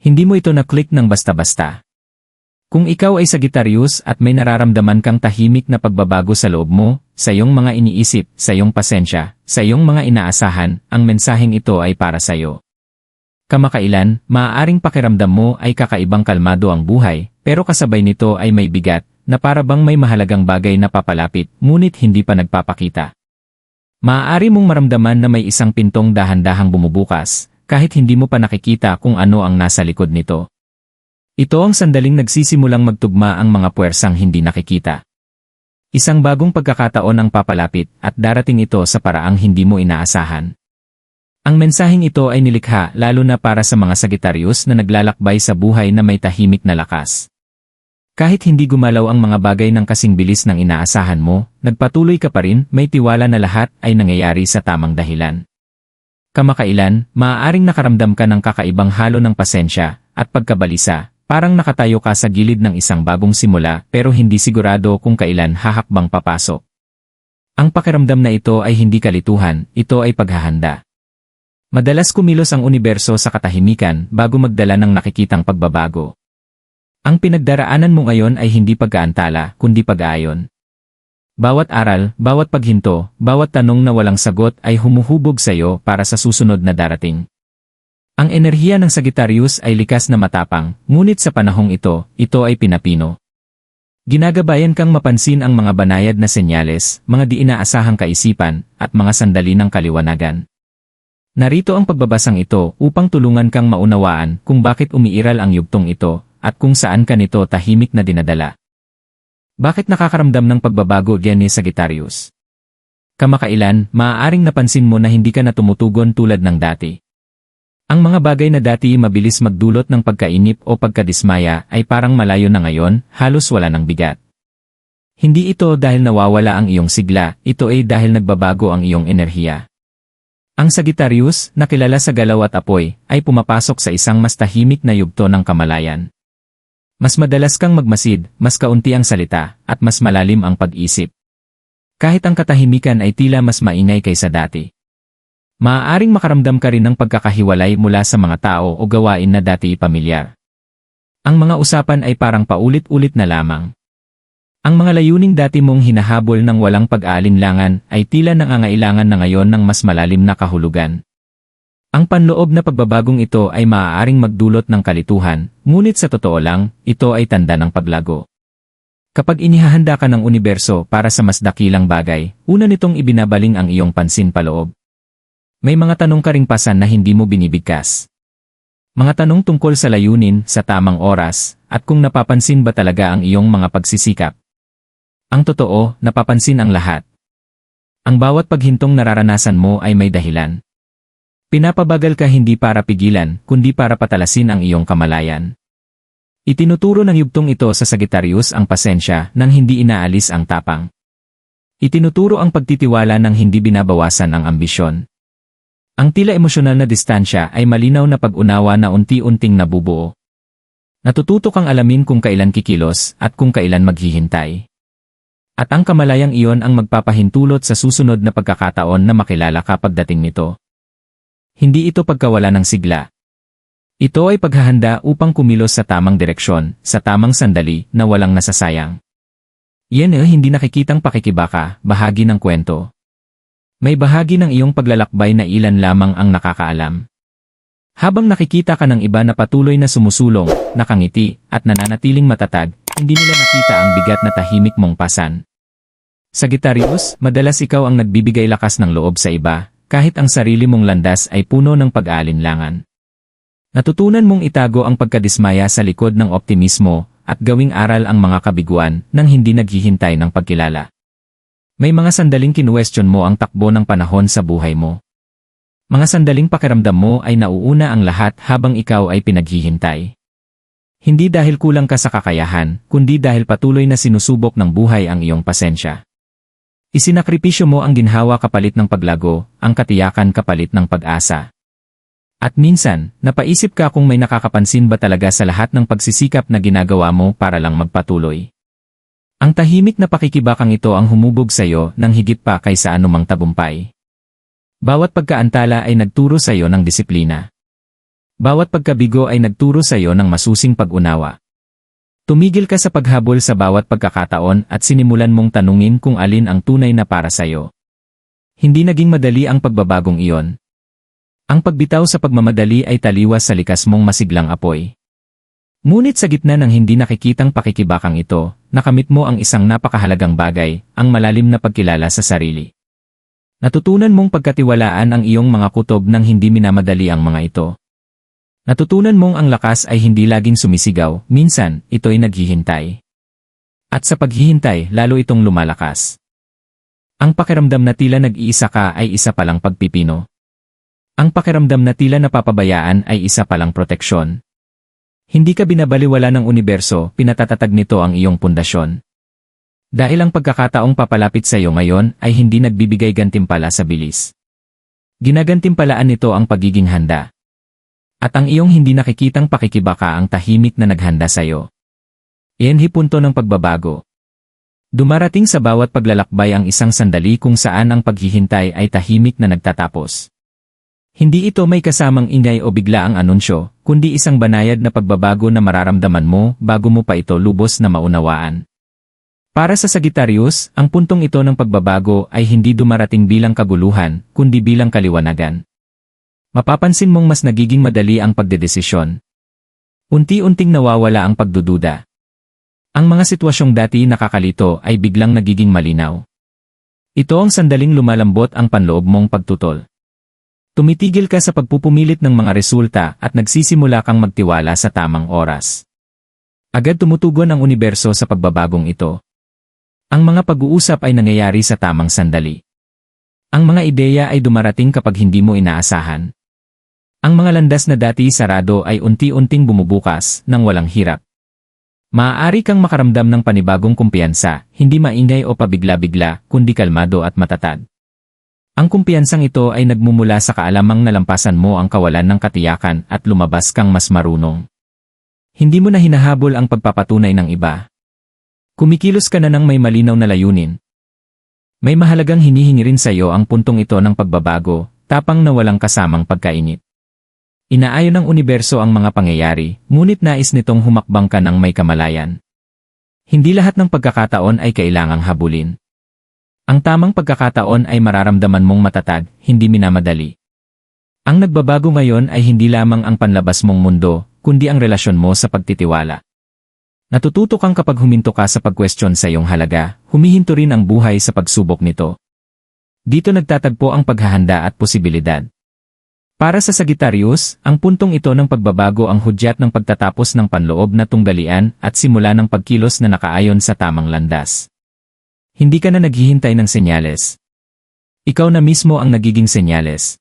Hindi mo ito na-click ng basta-basta. Kung ikaw ay Sagittarius at may nararamdaman kang tahimik na pagbabago sa loob mo, sa iyong mga iniisip, sa iyong pasensya, sa iyong mga inaasahan, ang mensaheng ito ay para sa iyo. Kamakailan, maaaring pakiramdam mo ay kakaibang kalmado ang buhay, pero kasabay nito ay may bigat, na para bang may mahalagang bagay na papalapit, ngunit hindi pa nagpapakita. Maaari mong maramdaman na may isang pintong dahan-dahang bumubukas, kahit hindi mo pa nakikita kung ano ang nasa likod nito. Ito ang sandaling nagsisimulang magtugma ang mga puwersang hindi nakikita. Isang bagong pagkakataon ang papalapit at darating ito sa paraang hindi mo inaasahan. Ang mensaheng ito ay nilikha lalo na para sa mga Sagittarius na naglalakbay sa buhay na may tahimik na lakas. Kahit hindi gumalaw ang mga bagay ng kasing bilis ng inaasahan mo, nagpatuloy ka pa rin, may tiwala na lahat ay nangyayari sa tamang dahilan. Kamakailan, maaaring nakaramdam ka ng kakaibang halo ng pasensya at pagkabalisa. Parang nakatayo ka sa gilid ng isang bagong simula pero hindi sigurado kung kailan hahakbang papasok. Ang pakiramdam na ito ay hindi kalituhan, ito ay paghahanda. Madalas kumilos ang universo sa katahimikan bago magdala ng nakikitang pagbabago. Ang pinagdaraanan mo ngayon ay hindi pagkaantala, kundi pag-aayon. Bawat aral, bawat paghinto, bawat tanong na walang sagot ay humuhubog sa iyo para sa susunod na darating. Ang enerhiya ng Sagittarius ay likas na matapang, ngunit sa panahong ito ay pinapino. Ginagabayan kang mapansin ang mga banayad na senyales, mga di inaasahang kaisipan, at mga sandali ng kaliwanagan. Narito ang pagbabasang ito upang tulungan kang maunawaan kung bakit umiiral ang yugtong ito, at kung saan ka nito tahimik na dinadala. Bakit nakakaramdam ng pagbabago ni Sagittarius? Kamakailan, maaaring napansin mo na hindi ka na tumutugon tulad ng dati. Ang mga bagay na dati mabilis magdulot ng pagkainip o pagkadismaya ay parang malayo na ngayon, halos wala ng bigat. Hindi ito dahil nawawala ang iyong sigla, ito ay dahil nagbabago ang iyong enerhiya. Ang Sagittarius, na kilala sa galaw at apoy, ay pumapasok sa isang mas tahimik na yugto ng kamalayan. Mas madalas kang magmasid, mas kaunti ang salita, at mas malalim ang pag-isip. Kahit ang katahimikan ay tila mas maingay kaysa dati. Maaaring makaramdam ka rin ng pagkakahiwalay mula sa mga tao o gawain na dati pamilyar. Ang mga usapan ay parang paulit-ulit na lamang. Ang mga layuning dati mong hinahabol ng walang pag-aalinlangan ay tila nangangailangan na ngayon ng mas malalim na kahulugan. Ang panloob na pagbabagong ito ay maaaring magdulot ng kalituhan, ngunit sa totoo lang, ito ay tanda ng paglago. Kapag inihahanda ka ng universo para sa mas dakilang bagay, una nitong ibinabaling ang iyong pansin paloob. May mga tanong ka ring pasan na hindi mo binibigkas. Mga tanong tungkol sa layunin, sa tamang oras, at kung napapansin ba talaga ang iyong mga pagsisikap. Ang totoo, napapansin ang lahat. Ang bawat paghintong nararanasan mo ay may dahilan. Pinapabagal ka hindi para pigilan, kundi para patalasin ang iyong kamalayan. Itinuturo ng yugtong ito sa Sagittarius ang pasensya nang hindi inaalis ang tapang. Itinuturo ang pagtitiwala nang hindi binabawasan ang ambisyon. Ang tila emosyonal na distansya ay malinaw na pag-unawa na unti-unting nabubuo. Natututo kang alamin kung kailan kikilos at kung kailan maghihintay. At ang kamalayang iyon ang magpapahintulot sa susunod na pagkakataon na makilala ka pagdating nito. Hindi ito pagkawala ng sigla. Ito ay paghahanda upang kumilos sa tamang direksyon, sa tamang sandali na walang nasasayang. Yan ay hindi nakikitang pakikibaka, bahagi ng kwento. May bahagi ng iyong paglalakbay na ilan lamang ang nakakaalam. Habang nakikita ka ng iba na patuloy na sumusulong, nakangiti, at nananatiling matatag, hindi nila nakita ang bigat na tahimik mong pasan. Sagittarius, madalas ikaw ang nagbibigay lakas ng loob sa iba, kahit ang sarili mong landas ay puno ng pag-aalinlangan. Natutunan mong itago ang pagkadismaya sa likod ng optimismo, at gawing aral ang mga kabiguan nang hindi naghihintay ng pagkilala. May mga sandaling kinuwestiyon mo ang takbo ng panahon sa buhay mo. Mga sandaling pakiramdam mo ay nauuna ang lahat habang ikaw ay pinaghihintay. Hindi dahil kulang ka sa kakayahan, kundi dahil patuloy na sinusubok ng buhay ang iyong pasensya. Isinakripisyo mo ang ginhawa kapalit ng paglago, ang katiyakan kapalit ng pag-asa. At minsan, napaisip ka kung may nakakapansin ba talaga sa lahat ng pagsisikap na ginagawa mo para lang magpatuloy. Ang tahimik na pakikibakang ito ang humubog sa iyo ng higit pa kaysa anumang tagumpay. Bawat pagkaantala ay nagturo sa iyo ng disiplina. Bawat pagkabigo ay nagturo sa iyo ng masusing pag-unawa. Tumigil ka sa paghabol sa bawat pagkakataon at sinimulan mong tanungin kung alin ang tunay na para sa iyo. Hindi naging madali ang pagbabagong iyon. Ang pagbitaw sa pagmamadali ay taliwas sa likas mong masiglang apoy. Ngunit sa gitna ng hindi nakikitang pakikibakang ito, nakamit mo ang isang napakahalagang bagay, ang malalim na pagkilala sa sarili. Natutunan mong pagkatiwalaan ang iyong mga kutob nang hindi minamadali ang mga ito. Natutunan mong ang lakas ay hindi laging sumisigaw, minsan, ito'y naghihintay. At sa paghihintay, lalo itong lumalakas. Ang pakiramdam na tila nag-iisa ka ay isa palang pagpipino. Ang pakiramdam na tila napapabayaan ay isa palang proteksyon. Hindi ka binabaliwala ng universo, pinatatatag nito ang iyong pundasyon. Dahil ang pagkakataong papalapit sa iyo ngayon ay hindi nagbibigay gantimpala sa bilis. Ginagantimpalaan nito ang pagiging handa. At ang iyong hindi nakikitang pakikibaka ang tahimik na naghanda sa iyo. Iyan punto ng pagbabago. Dumarating sa bawat paglalakbay ang isang sandali kung saan ang paghihintay ay tahimik na nagtatapos. Hindi ito may kasamang ingay o bigla ang anunsyo, kundi isang banayad na pagbabago na mararamdaman mo bago mo pa ito lubos na maunawaan. Para sa Sagittarius, ang puntong ito ng pagbabago ay hindi dumarating bilang kaguluhan, kundi bilang kaliwanagan. Mapapansin mong mas nagiging madali ang pagdedesisyon. Unti-unting nawawala ang pagdududa. Ang mga sitwasyong dati nakakalito ay biglang nagiging malinaw. Ito ang sandaling lumalambot ang panloob mong pagtutol. Tumitigil ka sa pagpupumilit ng mga resulta at nagsisimula kang magtiwala sa tamang oras. Agad tumutugon ang universo sa pagbabagong ito. Ang mga pag-uusap ay nangyayari sa tamang sandali. Ang mga ideya ay dumarating kapag hindi mo inaasahan. Ang mga landas na dati sarado ay unti-unting bumubukas nang walang hirap. Maaari kang makaramdam ng panibagong kumpiyansa, hindi maingay o pabigla-bigla, kundi kalmado at matatag. Ang kumpiyansang ito ay nagmumula sa kaalamang nalampasan mo ang kawalan ng katiyakan at lumabas kang mas marunong. Hindi mo na hinahabol ang pagpapatunay ng iba. Kumikilos ka na ng may malinaw na layunin. May mahalagang hinihingi rin sa iyo ang puntong ito ng pagbabago, tapang na walang kasamang pagkainit. Inaayon ng universo ang mga pangyayari, ngunit nais nitong humakbang ka ng may kamalayan. Hindi lahat ng pagkakataon ay kailangang habulin. Ang tamang pagkakataon ay mararamdaman mong matatag, hindi minamadali. Ang nagbabago ngayon ay hindi lamang ang panlabas mong mundo, kundi ang relasyon mo sa pagtitiwala. Natututo kang kapag huminto ka sa pagkwestiyon sa iyong halaga, humihinto rin ang buhay sa pagsubok nito. Dito nagtatagpo ang paghahanda at posibilidad. Para sa Sagittarius, ang puntong ito ng pagbabago ang hudyat ng pagtatapos ng panloob na tunggalian at simula ng pagkilos na nakaayon sa tamang landas. Hindi ka na naghihintay ng senyales. Ikaw na mismo ang nagiging senyales.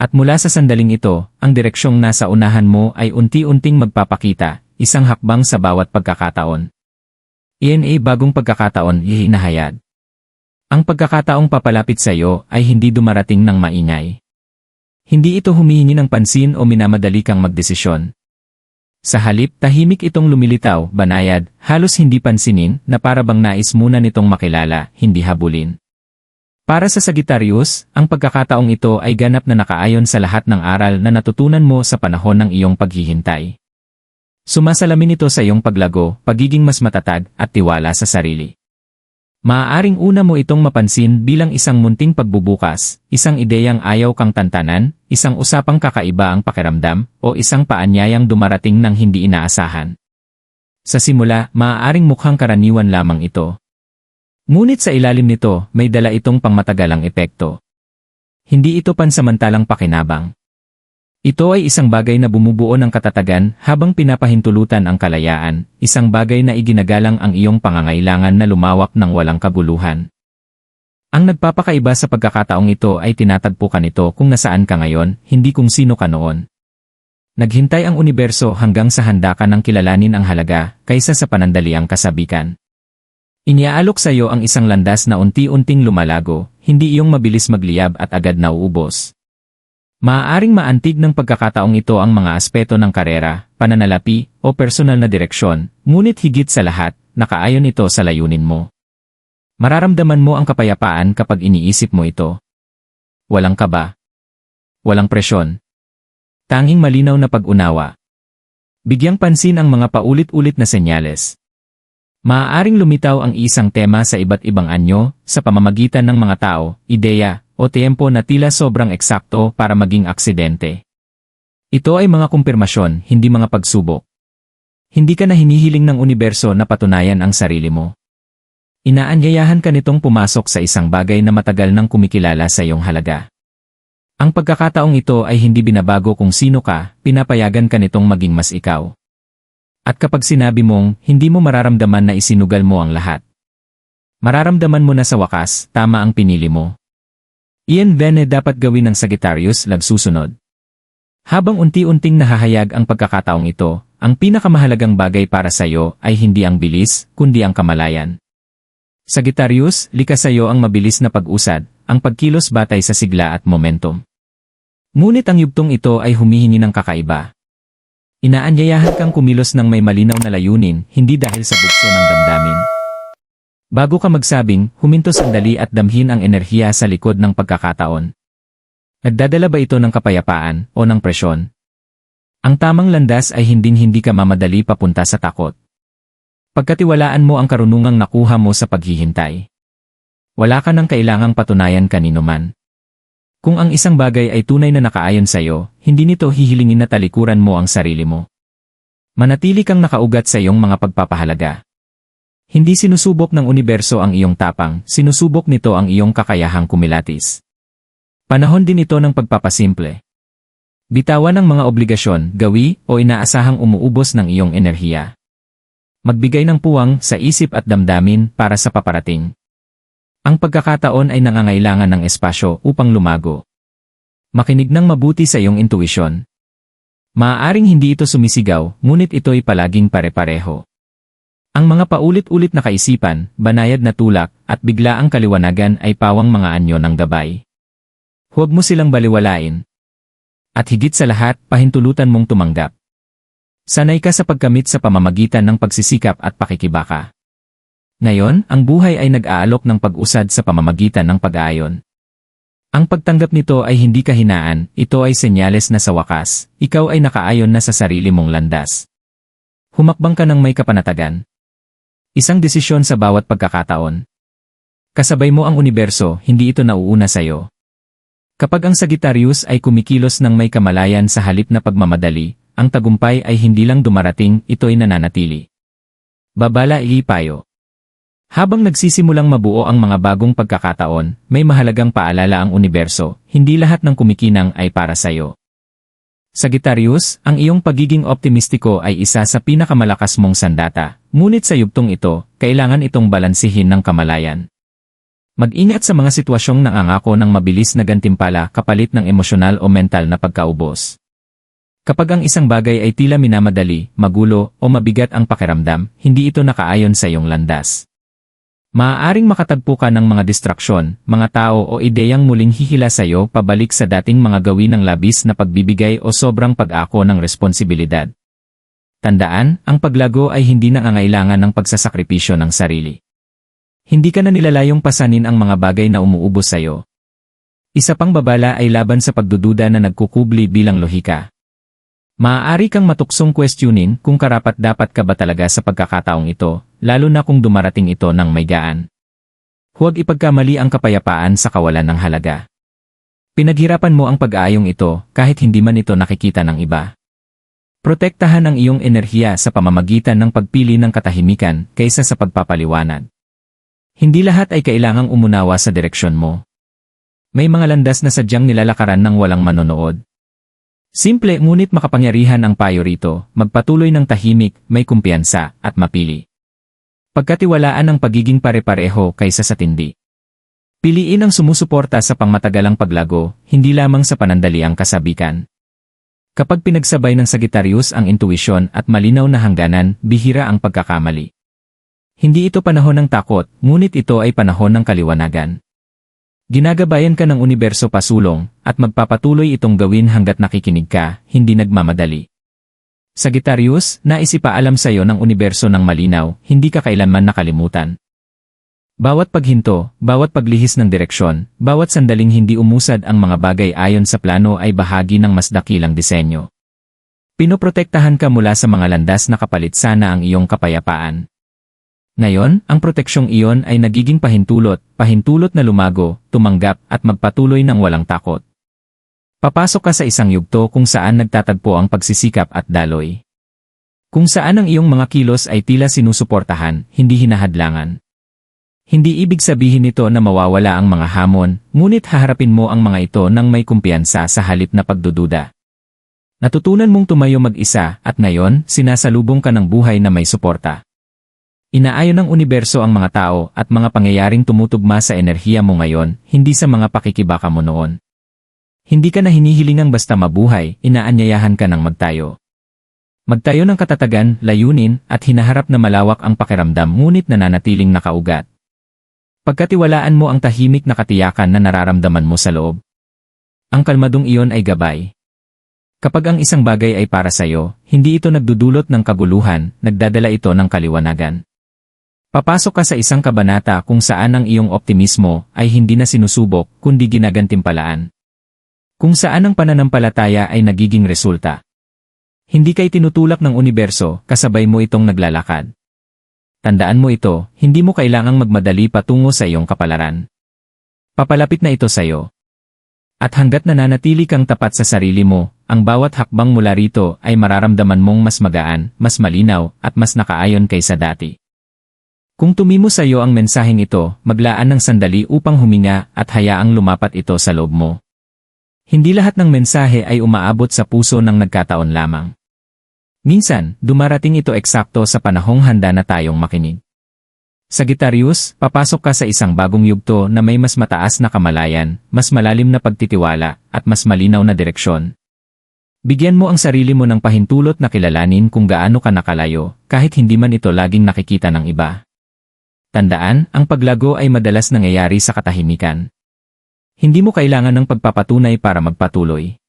At mula sa sandaling ito, ang direksyong nasa unahan mo ay unti-unting magpapakita, isang hakbang sa bawat pagkakataon. Iyan ay bagong pagkakataon ihinahayag. Ang pagkakataong papalapit sa iyo ay hindi dumarating ng maingay. Hindi ito humihingi ng pansin o minamadali kang magdesisyon. Sa halip, tahimik itong lumilitaw, banayad, halos hindi pansinin, na para bang nais muna nitong makilala, hindi habulin. Para sa Sagittarius, ang pagkakataong ito ay ganap na nakaayon sa lahat ng aral na natutunan mo sa panahon ng iyong paghihintay. Sumasalamin ito sa iyong paglago, pagiging mas matatag, at tiwala sa sarili. Maaaring una mo itong mapansin bilang isang munting pagbubukas, isang ideyang ayaw kang tantanan, isang usapang kakaiba ang pakiramdam, o isang paanyayang dumarating ng hindi inaasahan. Sa simula, maaaring mukhang karaniwan lamang ito. Ngunit sa ilalim nito, may dala itong pangmatagalang epekto. Hindi ito pansamantalang pakinabang. Ito ay isang bagay na bumubuo ng katatagan habang pinapahintulutan ang kalayaan, isang bagay na iginagalang ang iyong pangangailangan na lumawak ng walang kabuluhan. Ang nagpapakaiba sa pagkakataong ito ay tinatagpo ka nito kung nasaan ka ngayon, hindi kung sino ka noon. Naghintay ang universo hanggang sa handa ka ng kilalanin ang halaga, kaysa sa panandaliang kasabikan. Iniaalok sa iyo ang isang landas na unti-unting lumalago, hindi iyong mabilis magliyab at agad nauubos. Maaaring maantig ng pagkakataong ito ang mga aspeto ng karera, pananalapi, o personal na direksyon, ngunit higit sa lahat, nakaayon ito sa layunin mo. Mararamdaman mo ang kapayapaan kapag iniisip mo ito. Walang kaba. Walang presyon. Tanging malinaw na pag-unawa. Bigyang pansin ang mga paulit-ulit na senyales. Maaaring lumitaw ang isang tema sa iba't ibang anyo, sa pamamagitan ng mga tao, ideya, o tiempo na tila sobrang eksakto para maging aksidente. Ito ay mga kumpirmasyon, hindi mga pagsubok. Hindi ka na hinihiling ng universo na patunayan ang sarili mo. Inaanyayahan ka nitong pumasok sa isang bagay na matagal nang kumikilala sa iyong halaga. Ang pagkakataong ito ay hindi binabago kung sino ka, pinapayagan ka nitong maging mas ikaw. At kapag sinabi mong, hindi mo mararamdaman na isinugal mo ang lahat. Mararamdaman mo na sa wakas, tama ang pinili mo. Iyan din dapat gawin ng Sagittarius susunod. Habang unti-unting nahahayag ang pagkakataong ito, ang pinakamahalagang bagay para sa iyo ay hindi ang bilis, kundi ang kamalayan. Sagittarius, likas sa iyo ang mabilis na pag-usad, ang pagkilos batay sa sigla at momentum. Ngunit ang yugtong ito ay humihingi ng kakaiba. Inaanyayahan kang kumilos ng may malinaw na layunin, hindi dahil sa bugso ng damdamin. Bago ka magsabing, huminto sandali at damhin ang enerhiya sa likod ng pagkakataon. Nagdadala ba ito ng kapayapaan o ng presyon? Ang tamang landas ay hindi ka mamadali papunta sa takot. Pagkatiwalaan mo ang karunungang nakuha mo sa paghihintay. Wala ka nang kailangang patunayan kanino man. Kung ang isang bagay ay tunay na nakaayon sa iyo, hindi nito hihilingin na talikuran mo ang sarili mo. Manatili kang nakaugat sa iyong mga pagpapahalaga. Hindi sinusubok ng universo ang iyong tapang, sinusubok nito ang iyong kakayahang kumilatis. Panahon din ito ng pagpapasimple. Bitawan ang mga obligasyon, gawi, o inaasahang umuubos ng iyong enerhiya. Magbigay ng puwang sa isip at damdamin para sa paparating. Ang pagkakataon ay nangangailangan ng espasyo upang lumago. Makinig ng mabuti sa iyong intuisyon. Maaaring hindi ito sumisigaw, ngunit ito'y palaging pare-pareho. Ang mga paulit-ulit na kaisipan, banayad na tulak, at biglaang kaliwanagan ay pawang mga anyo ng gabay. Huwag mo silang baliwalain. At higit sa lahat, pahintulutan mong tumanggap. Sanay ka sa pagkamit sa pamamagitan ng pagsisikap at pakikibaka. Ngayon, ang buhay ay nag-aalok ng pag-usad sa pamamagitan ng pag-aayon. Ang pagtanggap nito ay hindi kahinaan, ito ay senyales na sa wakas, ikaw ay nakaayon na sa sarili mong landas. Humakbang ka ng may kapanatagan. Isang desisyon sa bawat pagkakataon. Kasabay mo ang universo, hindi ito nauuna sa iyo. Kapag ang Sagittarius ay kumikilos ng may kamalayan sa halip na pagmamadali, ang tagumpay ay hindi lang dumarating, ito'y nananatili. Babala iipayo. Habang nagsisimulang mabuo ang mga bagong pagkakataon, may mahalagang paalala ang universo, hindi lahat ng kumikinang ay para sa iyo. Sagittarius, ang iyong pagiging optimistiko ay isa sa pinakamalakas mong sandata, ngunit sa yugtong ito, kailangan itong balansihin ng kamalayan. Mag-ingat sa mga sitwasyong nangangako ng mabilis na gantimpala kapalit ng emosyonal o mental na pagkaubos. Kapag ang isang bagay ay tila minamadali, magulo, o mabigat ang pakiramdam, hindi ito nakaayon sa iyong landas. Maaaring makatagpo ka ng mga distraksyon, mga tao o ideyang muling hihila sa iyo pabalik sa dating mga gawin ng labis na pagbibigay o sobrang pag-ako ng responsibilidad. Tandaan, ang paglago ay hindi nangangailangan ng pagsasakripisyo ng sarili. Hindi ka na nilalayong pasanin ang mga bagay na umuubos sa iyo. Isa pang babala ay laban sa pagdududa na nagkukubli bilang lohika. Maaari kang matuksong questionin kung karapat-dapat ka ba talaga sa pagkakataong ito, lalo na kung dumarating ito ng may gaan. Huwag ipagkamali ang kapayapaan sa kawalan ng halaga. Pinaghirapan mo ang pag-aayong ito kahit hindi man ito nakikita ng iba. Protektahan ang iyong enerhiya sa pamamagitan ng pagpili ng katahimikan kaysa sa pagpapaliwanag. Hindi lahat ay kailangang umunawa sa direksyon mo. May mga landas na sadyang nilalakaran ng walang manonood. Simple ngunit makapangyarihan ang payo rito, magpatuloy ng tahimik, may kumpiyansa, at mapili. Pagkatiwalaan ang pagiging pare-pareho kaysa sa tindi. Piliin ang sumusuporta sa pangmatagalang paglago, hindi lamang sa panandaliang kasabikan. Kapag pinagsabay ng Sagittarius ang intuisyon at malinaw na hangganan, bihira ang pagkakamali. Hindi ito panahon ng takot, ngunit ito ay panahon ng kaliwanagan. Ginagabayan ka ng universo pasulong, at magpapatuloy itong gawin hanggat nakikinig ka, hindi nagmamadali. Sagittarius, nais ipaalam sa iyo ng universo ng malinaw, hindi ka kailanman nakalimutan. Bawat paghinto, bawat paglihis ng direksyon, bawat sandaling hindi umusad ang mga bagay ayon sa plano ay bahagi ng mas dakilang disenyo. Pinoprotektahan ka mula sa mga landas na kapalit sana ang iyong kapayapaan. Ngayon, ang proteksyong iyon ay nagiging pahintulot na lumago, tumanggap at magpatuloy ng walang takot. Papasok ka sa isang yugto kung saan nagtatagpo ang pagsisikap at daloy. Kung saan ang iyong mga kilos ay tila sinusuportahan, hindi hinahadlangan. Hindi ibig sabihin nito na mawawala ang mga hamon, ngunit haharapin mo ang mga ito ng may kumpiyansa sa halip na pagdududa. Natutunan mong tumayo mag-isa at ngayon, sinasalubong ka ng buhay na may suporta. Inaayon ng universo ang mga tao at mga pangyayaring tumutugma sa enerhiya mo ngayon, hindi sa mga pakikibaka mo noon. Hindi ka na hinihilingang basta mabuhay, inaanyayahan ka ng magtayo. Magtayo ng katatagan, layunin, at hinaharap na malawak ang pakiramdam ngunit nananatiling nakaugat. Pagkatiwalaan mo ang tahimik na katiyakan na nararamdaman mo sa loob. Ang kalmadong iyon ay gabay. Kapag ang isang bagay ay para sa'yo, hindi ito nagdudulot ng kaguluhan, nagdadala ito ng kaliwanagan. Papasok ka sa isang kabanata kung saan ang iyong optimismo ay hindi na sinusubok kundi ginagantimpalaan. Kung saan ang pananampalataya ay nagiging resulta. Hindi kay tinutulak ng universo, kasabay mo itong naglalakad. Tandaan mo ito, hindi mo kailangang magmadali patungo sa iyong kapalaran. Papalapit na ito sa'yo. At hanggat nananatili kang tapat sa sarili mo, ang bawat hakbang mula rito ay mararamdaman mong mas magaan, mas malinaw, at mas nakaayon kaysa dati. Kung tumimo sa iyo ang mensaheng ito, maglaan ng sandali upang huminga at hayaang lumapat ito sa loob mo. Hindi lahat ng mensahe ay umaabot sa puso ng nagkataon lamang. Minsan, dumarating ito eksakto sa panahong handa na tayong makinig. Sagittarius, papasok ka sa isang bagong yugto na may mas mataas na kamalayan, mas malalim na pagtitiwala, at mas malinaw na direksyon. Bigyan mo ang sarili mo ng pahintulot na kilalanin kung gaano ka nakalayo, kahit hindi man ito laging nakikita ng iba. Tandaan, ang paglago ay madalas nangyayari sa katahimikan. Hindi mo kailangan ng pagpapatunay para magpatuloy.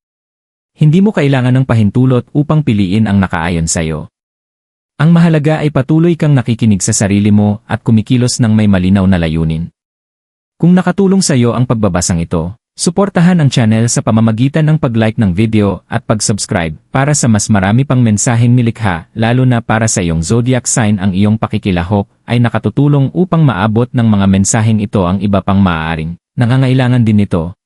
Hindi mo kailangan ng pahintulot upang piliin ang nakaayon sa'yo. Ang mahalaga ay patuloy kang nakikinig sa sarili mo at kumikilos ng may malinaw na layunin. Kung nakatulong sa'yo ang pagbabasang ito, suportahan ang channel sa pamamagitan ng pag-like ng video at pag-subscribe para sa mas marami pang mensaheng nilikha, lalo na para sa iyong zodiac sign. Ang iyong pakikilahok ay nakatutulong upang maabot ng mga mensaheng ito ang iba pang maaaring nangangailangan din nito.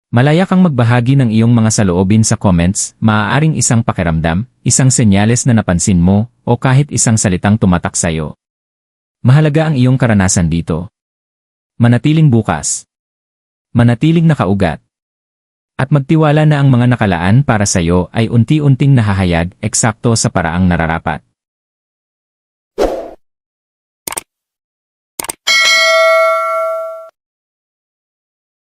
Malaya kang magbahagi ng iyong mga saloobin sa comments, maaaring isang pakiramdam, isang senyales na napansin mo, o kahit isang salitang tumatak sa'yo. Mahalaga ang iyong karanasan dito. Manatiling bukas. Manatiling nakaugat. At magtiwala na ang mga nakalaan para sa'yo ay unti-unting nahahayag eksakto sa paraang nararapat.